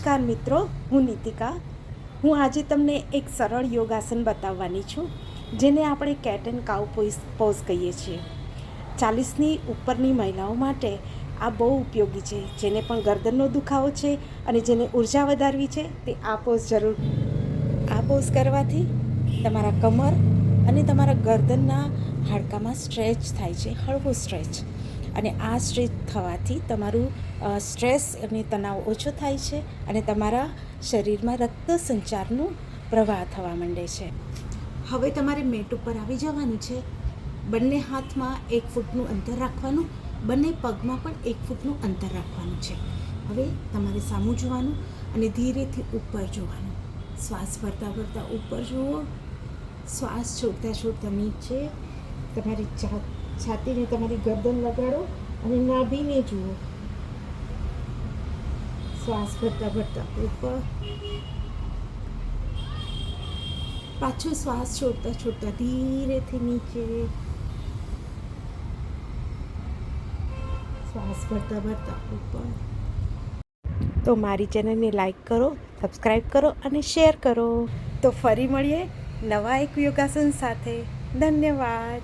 નમસ્કાર મિત્રો, હું નીતિકા. હું આજે તમને એક સરળ યોગાસન બતાવવાની છું, જેને આપણે કેટ એન્ડ કાઉ પોઝ કહીએ છીએ. 40ની ઉપરની મહિલાઓ માટે આ બહુ ઉપયોગી છે. જેને પણ ગરદનનો દુખાવો છે અને જેને ઉર્જા વધારવી છે તે આ પોઝ કરવાથી તમારા કમર અને તમારા ગરદનના હાડકામાં સ્ટ્રેચ થાય છે, હળવો સ્ટ્રેચ. અને આ સ્ટ્રેચ થવાથી તમારું સ્ટ્રેસ અને તણાવ ઓછો થાય છે અને તમારા શરીરમાં રક્ત સંચારનું પ્રવાહ થવા માંડે છે. હવે તમારે મેટ ઉપર આવી જવાનું છે. બંને હાથમાં 1 ફૂટનું અંતર રાખવાનું, બંને પગમાં પણ 1 ફૂટનું અંતર રાખવાનું છે. હવે તમારે સામું જોવાનું અને ધીરેથી ઉપર જોવાનું. શ્વાસ ભરતા ભરતા ઉપર જુઓ, શ્વાસ છોડતા છોડતા નીચે. તમારી છાતીને તમારી ગરદન લગાડો અને નાભીને જુઓ. શ્વાસ ભરતા ભરતા ઉપર, પાછો શ્વાસ છોડતા છોડતા ધીરેથી નીચે. શ્વાસ ભરતા ભરતા ઉપર. તો મારી ચેનલને લાઈક કરો, સબસ્ક્રાઈબ કરો અને શેર કરો. તો ફરી મળીએ નવા એક યોગાસન સાથે. ધન્યવાદ.